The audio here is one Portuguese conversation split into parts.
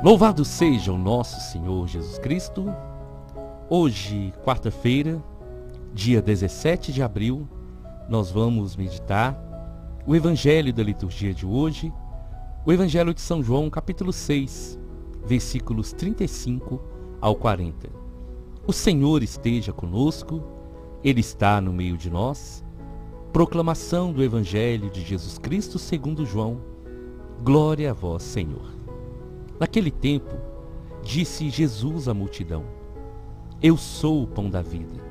Louvado seja o nosso Senhor Jesus Cristo. Hoje, quarta-feira, dia 17 de abril, nós vamos meditar o Evangelho da liturgia de hoje, o Evangelho de São João, capítulo 6, versículos 35 ao 40. O Senhor esteja conosco, Ele está no meio de nós. Proclamação do Evangelho de Jesus Cristo segundo João. Glória a vós, Senhor. Naquele tempo, disse Jesus à multidão: Eu sou o pão da vida.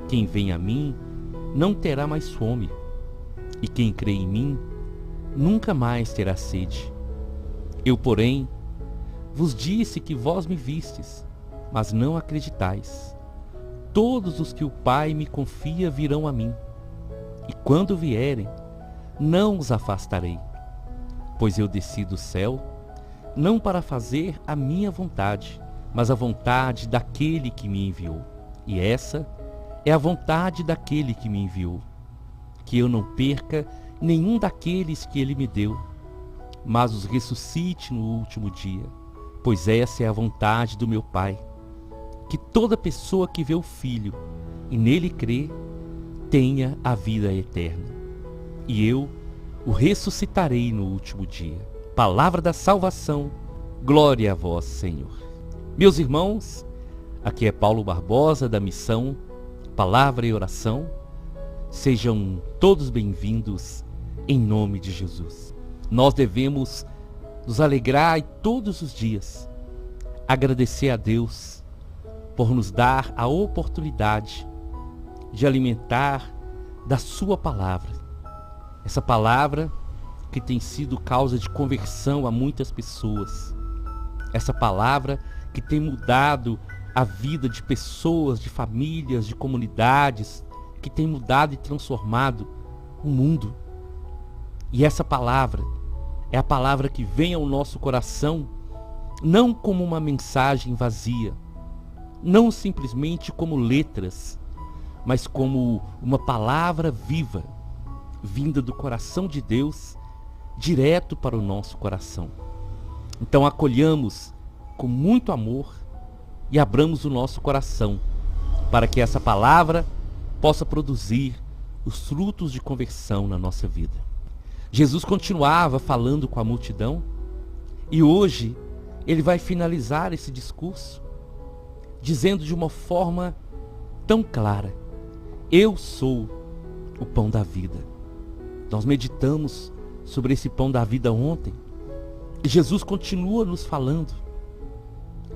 Quem vem a mim não terá mais fome, e quem crê em mim nunca mais terá sede. Eu, porém, vos disse que vós me vistes, mas não acreditais. Todos os que o Pai me confia virão a mim, e quando vierem, não os afastarei, pois eu desci do céu, não para fazer a minha vontade, mas a vontade daquele que me enviou. E essa é a vontade daquele que me enviou, que eu não perca nenhum daqueles que ele me deu, mas os ressuscite no último dia, pois essa é a vontade do meu Pai, que toda pessoa que vê o Filho e nele crê, tenha a vida eterna. E eu o ressuscitarei no último dia. Palavra da salvação, glória a vós, Senhor. Meus irmãos, aqui é Paulo Barbosa da missão Palavra e Oração. Sejam todos bem-vindos em nome de Jesus. Nós devemos nos alegrar todos os dias, agradecer a Deus por nos dar a oportunidade de alimentar da sua palavra. Essa palavra que tem sido causa de conversão a muitas pessoas. Essa palavra que tem mudado a vida de pessoas, de famílias, de comunidades, que tem mudado e transformado o mundo. E essa palavra é a palavra que vem ao nosso coração não como uma mensagem vazia, não simplesmente como letras, mas como uma palavra viva, vinda do coração de Deus, direto para o nosso coração. Então acolhamos com muito amor e abramos o nosso coração para que essa palavra possa produzir os frutos de conversão na nossa vida. Jesus continuava falando com a multidão e hoje ele vai finalizar esse discurso dizendo de uma forma tão clara: Eu sou o pão da vida. Nós meditamos sobre esse pão da vida ontem, e Jesus continua nos falando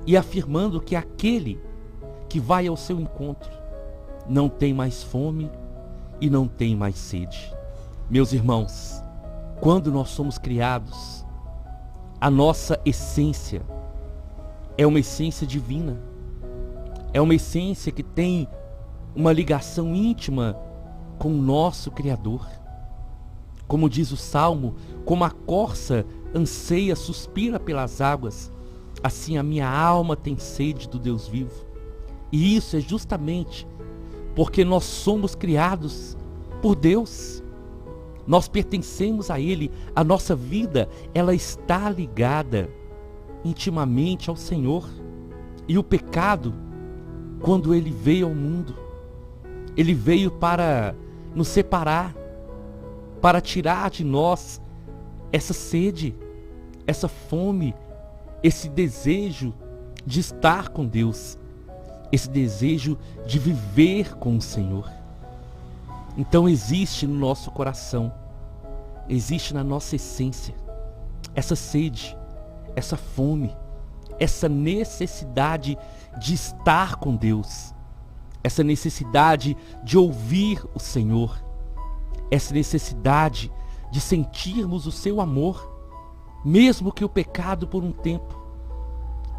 e afirmando que aquele que vai ao seu encontro não tem mais fome e não tem mais sede. Meus irmãos, quando nós somos criados, a nossa essência é uma essência divina, é uma essência que tem uma ligação íntima com o nosso Criador. Como diz o Salmo, como a corça anseia, suspira pelas águas, assim a minha alma tem sede do Deus vivo. E isso é justamente porque nós somos criados por Deus. Nós pertencemos a Ele, a nossa vida, ela está ligada intimamente ao Senhor. E o pecado, quando ele veio ao mundo, ele veio para nos separar, para tirar de nós essa sede, essa fome, esse desejo de estar com Deus, esse desejo de viver com o Senhor. Então existe no nosso coração, existe na nossa essência, essa sede, essa fome, essa necessidade de estar com Deus, essa necessidade de ouvir o Senhor, essa necessidade de sentirmos o seu amor, mesmo que o pecado por um tempo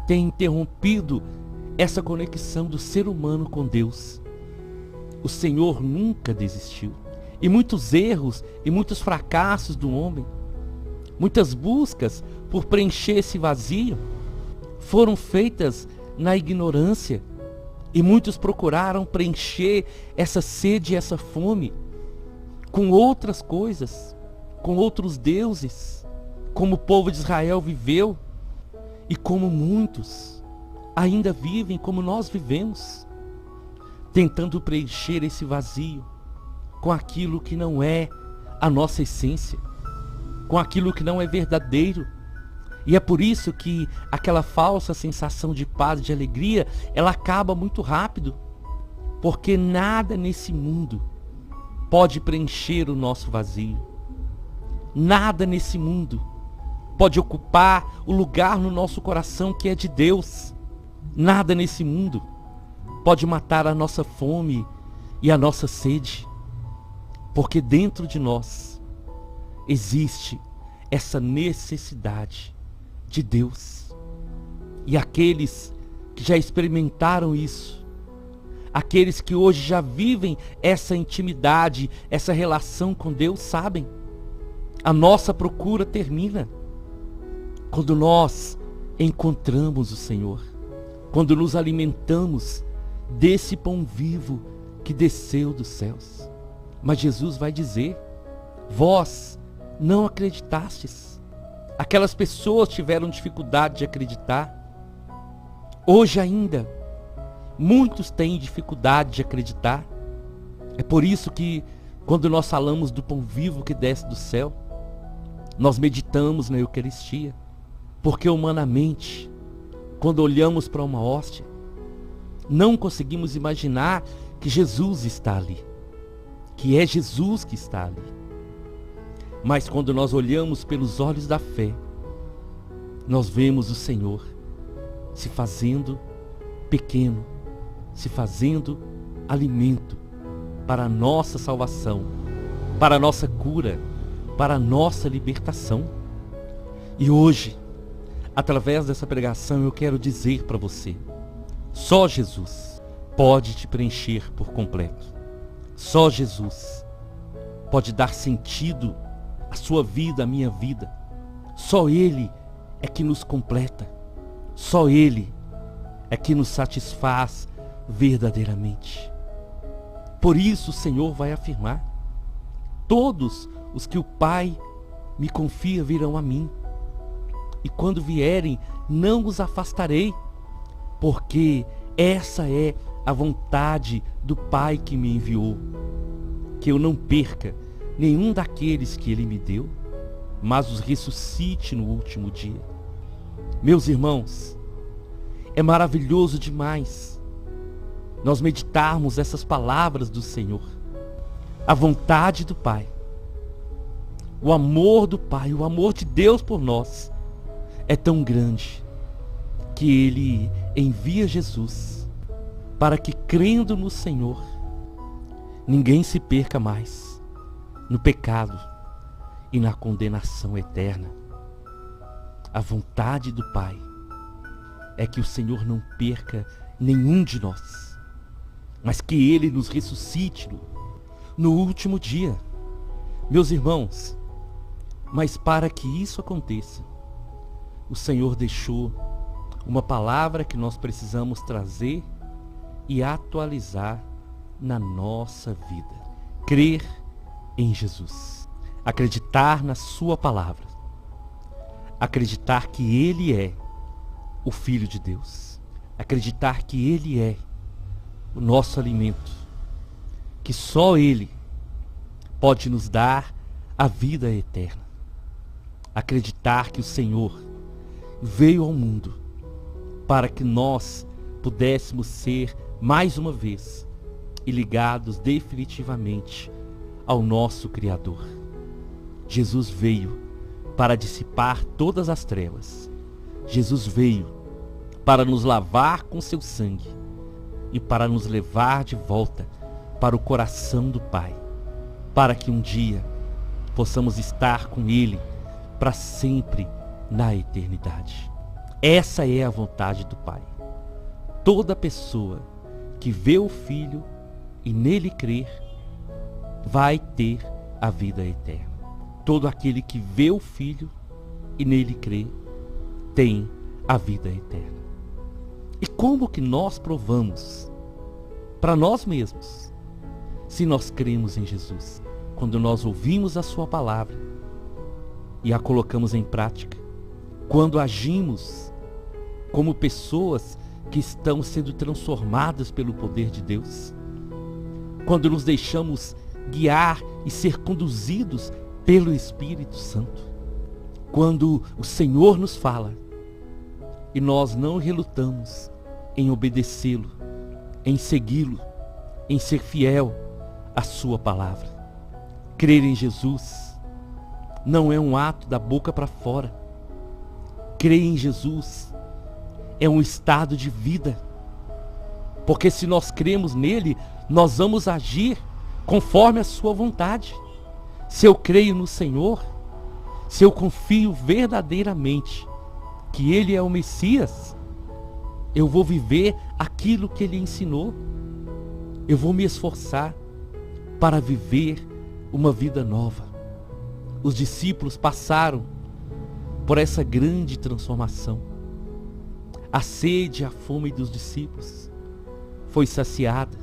tenha interrompido essa conexão do ser humano com Deus. O Senhor nunca desistiu. E muitos erros e muitos fracassos do homem, muitas buscas por preencher esse vazio, foram feitas na ignorância. E muitos procuraram preencher essa sede e essa fome com outras coisas, com outros deuses, como o povo de Israel viveu. E como muitos ainda vivem como nós vivemos, tentando preencher esse vazio com aquilo que não é a nossa essência, com aquilo que não é verdadeiro. E é por isso que aquela falsa sensação de paz e de alegria, ela acaba muito rápido, porque nada nesse mundo pode preencher o nosso vazio. Nada nesse mundo pode ocupar o lugar no nosso coração que é de Deus. Nada nesse mundo pode matar a nossa fome e a nossa sede, porque dentro de nós existe essa necessidade de Deus. E aqueles que já experimentaram isso, aqueles que hoje já vivem essa intimidade, essa relação com Deus, sabem, a nossa procura termina quando nós encontramos o Senhor, quando nos alimentamos desse pão vivo que desceu dos céus. Mas Jesus vai dizer: vós não acreditastes. Aquelas pessoas tiveram dificuldade de acreditar. Hoje ainda, muitos têm dificuldade de acreditar. É por isso que, quando nós falamos do pão vivo que desce do céu, nós meditamos na Eucaristia. Porque humanamente, quando olhamos para uma hóstia, não conseguimos imaginar que Jesus está ali, que é Jesus que está ali. Mas quando nós olhamos pelos olhos da fé, nós vemos o Senhor se fazendo pequeno, se fazendo alimento para a nossa salvação, para a nossa cura, para a nossa libertação. E hoje, através dessa pregação, eu quero dizer para você: só Jesus pode te preencher por completo. Só Jesus pode dar sentido à sua vida, à minha vida. Só Ele é que nos completa. Só Ele é que nos satisfaz verdadeiramente. Por isso o Senhor vai afirmar: todos os que o Pai me confia virão a mim, e quando vierem, não os afastarei, porque essa é a vontade do Pai que me enviou, que eu não perca nenhum daqueles que Ele me deu, mas os ressuscite no último dia. Meus irmãos, é maravilhoso demais nós meditarmos essas palavras do Senhor. A vontade do Pai, o amor do Pai, o amor de Deus por nós é tão grande que Ele envia Jesus para que, crendo no Senhor, ninguém se perca mais no pecado e na condenação eterna. A vontade do Pai é que o Senhor não perca nenhum de nós, mas que Ele nos ressuscite no último dia. Meus irmãos, mas para que isso aconteça, o Senhor deixou uma palavra que nós precisamos trazer e atualizar na nossa vida. Crer em Jesus. Acreditar na sua palavra. Acreditar que Ele é o Filho de Deus. Acreditar que Ele é o nosso alimento. Que só Ele pode nos dar a vida eterna. Acreditar que o Senhor veio ao mundo para que nós pudéssemos ser, mais uma vez, ligados definitivamente ao nosso Criador. Jesus veio para dissipar todas as trevas. Jesus veio para nos lavar com seu sangue e para nos levar de volta para o coração do Pai, para que um dia possamos estar com Ele para sempre na eternidade. Essa é a vontade do Pai. Toda pessoa que vê o Filho e nele crer vai ter a vida eterna. Todo aquele que vê o Filho e nele crê tem a vida eterna. E como que nós provamos para nós mesmos se nós cremos em Jesus? Quando nós ouvimos a sua palavra e a colocamos em prática, quando agimos como pessoas que estão sendo transformadas pelo poder de Deus. Quando nos deixamos guiar e ser conduzidos pelo Espírito Santo. Quando o Senhor nos fala e nós não relutamos em obedecê-lo, em segui-lo, em ser fiel à sua palavra. Crer em Jesus não é um ato da boca para fora. Crer em Jesus é um estado de vida. Porque se nós cremos nele, nós vamos agir conforme a sua vontade. Se eu creio no Senhor, se eu confio verdadeiramente que ele é o Messias, eu vou viver aquilo que ele ensinou. Eu vou me esforçar para viver uma vida nova. Os discípulos passaram por essa grande transformação. A sede e a fome dos discípulos foi saciada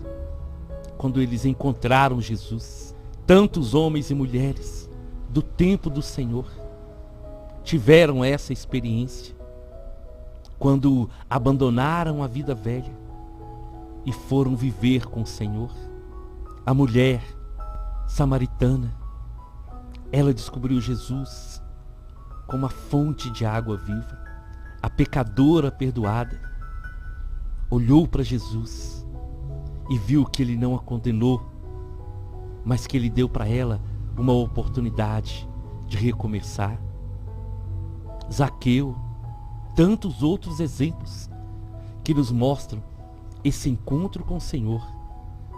quando eles encontraram Jesus. Tantos homens e mulheres do tempo do Senhor tiveram essa experiência quando abandonaram a vida velha e foram viver com o Senhor. A mulher samaritana, ela descobriu Jesus como a fonte de água viva. A pecadora perdoada olhou para Jesus e viu que ele não a condenou, mas que ele deu para ela uma oportunidade de recomeçar. Zaqueu, tantos outros exemplos que nos mostram esse encontro com o Senhor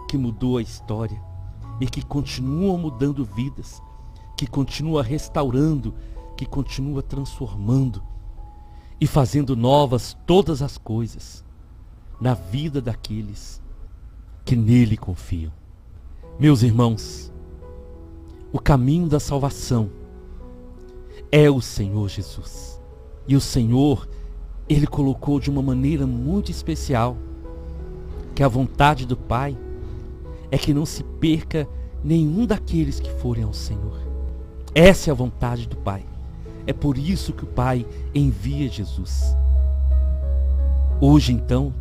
que mudou a história e que continua mudando vidas, que continua restaurando, que continua transformando e fazendo novas todas as coisas na vida daqueles que nele confiam. Meus irmãos, o caminho da salvação é o Senhor Jesus. E o Senhor, ele colocou de uma maneira muito especial que a vontade do Pai é que não se perca nenhum daqueles que forem ao Senhor. Essa é a vontade do Pai. É por isso que o Pai envia Jesus. Hoje, então,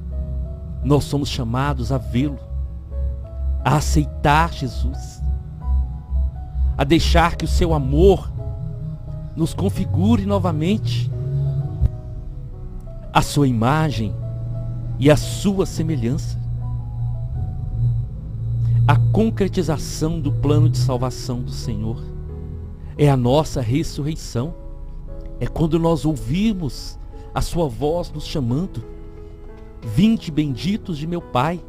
nós somos chamados a vê-lo, a aceitar Jesus, a deixar que o seu amor nos configure novamente a sua imagem e a sua semelhança. A concretização do plano de salvação do Senhor é a nossa ressurreição. É quando nós ouvimos a sua voz nos chamando: vinde benditos de meu Pai,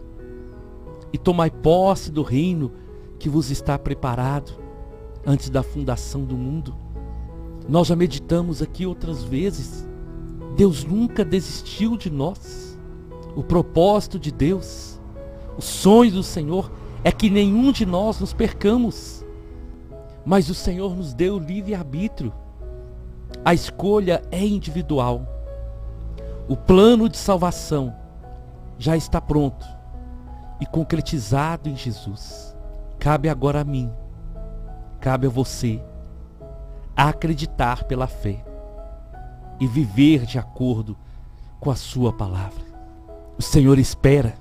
e tomai posse do reino que vos está preparado antes da fundação do mundo. Nós já meditamos aqui outras vezes. Deus nunca desistiu de nós. O propósito de Deus, o sonho do Senhor é que nenhum de nós nos percamos. Mas o Senhor nos deu livre-arbítrio. A escolha é individual. O plano de salvação já está pronto e concretizado em Jesus. Cabe agora a mim, cabe a você, acreditar pela fé e viver de acordo com a sua palavra. O Senhor espera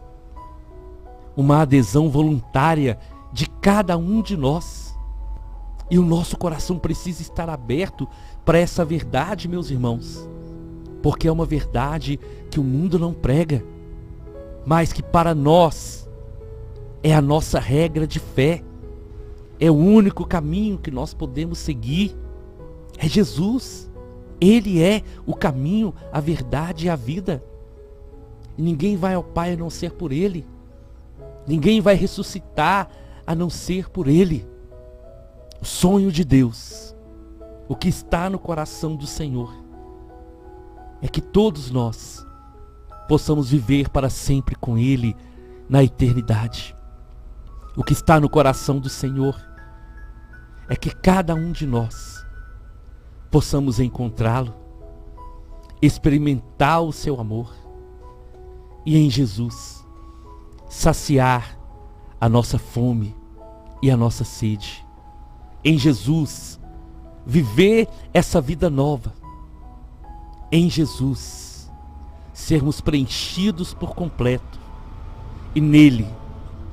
uma adesão voluntária de cada um de nós. E o nosso coração precisa estar aberto para essa verdade, meus irmãos. Porque é uma verdade que o mundo não prega, mas que para nós é a nossa regra de fé. É o único caminho que nós podemos seguir. É Jesus. Ele é o caminho, a verdade e a vida. E ninguém vai ao Pai a não ser por Ele. Ninguém vai ressuscitar a não ser por Ele. O sonho de Deus, o que está no coração do Senhor, é que todos nós possamos viver para sempre com Ele na eternidade. O que está no coração do Senhor é que cada um de nós possamos encontrá-lo, experimentar o seu amor e em Jesus saciar a nossa fome e a nossa sede. Em Jesus viver essa vida nova. Em Jesus sermos preenchidos por completo e nele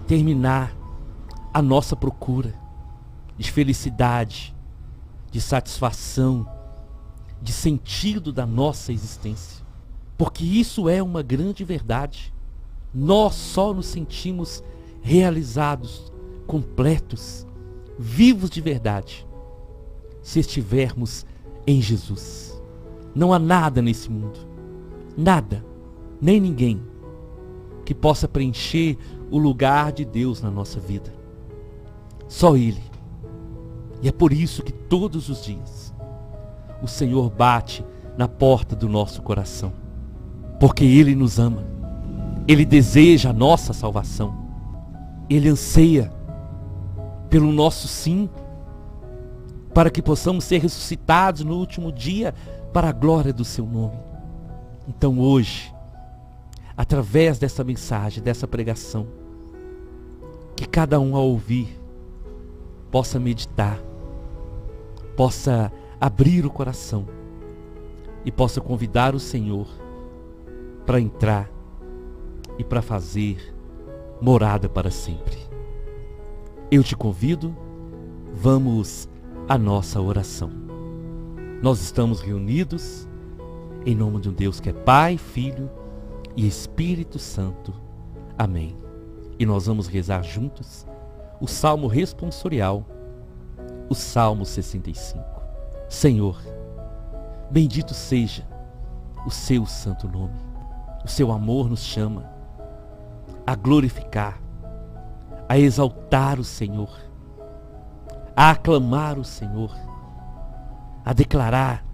terminar a nossa procura de felicidade, de satisfação, de sentido da nossa existência. Porque isso é uma grande verdade. Nós só nos sentimos realizados, completos, vivos de verdade, se estivermos em Jesus. Não há nada nesse mundo, nada, nem ninguém, que possa preencher o lugar de Deus na nossa vida. Só Ele. E é por isso que todos os dias o Senhor bate na porta do nosso coração. Porque Ele nos ama. Ele deseja a nossa salvação. Ele anseia pelo nosso sim, para que possamos ser ressuscitados no último dia para a glória do seu nome. Então hoje, através dessa mensagem, dessa pregação, que cada um ao ouvir possa meditar, possa abrir o coração e possa convidar o Senhor para entrar e para fazer morada para sempre. Eu te convido, vamos à nossa oração. Nós estamos reunidos em nome de um Deus que é Pai, Filho e Espírito Santo. Amém. E nós vamos rezar juntos o Salmo responsorial, o Salmo 65. Senhor, bendito seja o seu santo nome. O seu amor nos chama a glorificar, a exaltar o Senhor, a aclamar o Senhor, a declarar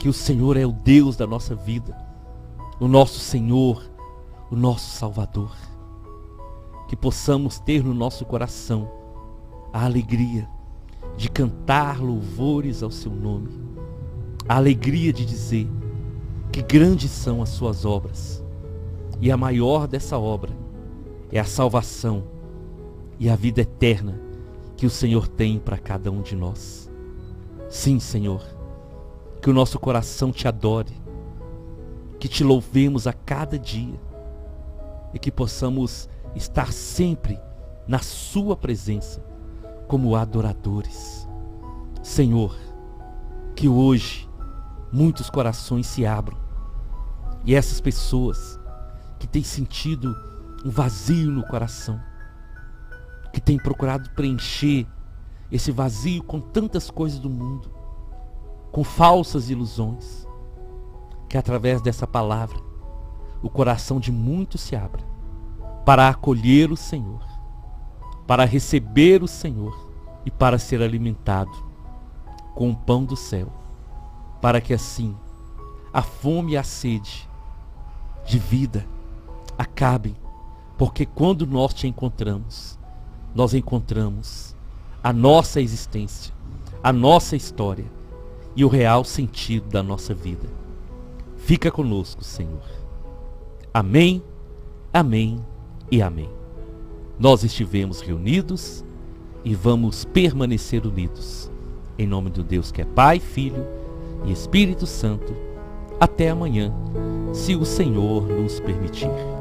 que o Senhor é o Deus da nossa vida, o nosso Senhor, o nosso Salvador. Que possamos ter no nosso coração a alegria de cantar louvores ao seu nome, a alegria de dizer que grandes são as suas obras, e a maior dessa obra é a salvação e a vida eterna que o Senhor tem para cada um de nós. Sim, Senhor, que o nosso coração te adore, que te louvemos a cada dia e que possamos estar sempre na sua presença como adoradores. Senhor, que hoje muitos corações se abram e essas pessoas que têm sentido um vazio no coração, que têm procurado preencher esse vazio com tantas coisas do mundo, com falsas ilusões, que através dessa palavra o coração de muitos se abra para acolher o Senhor, para receber o Senhor e para ser alimentado com o pão do céu, para que assim a fome e a sede de vida acabem, porque quando nós te encontramos, nós encontramos a nossa existência, a nossa história e o real sentido da nossa vida. Fica conosco, Senhor. Amém, amém e amém. Nós estivemos reunidos e vamos permanecer unidos. Em nome do Deus que é Pai, Filho e Espírito Santo. Até amanhã, se o Senhor nos permitir.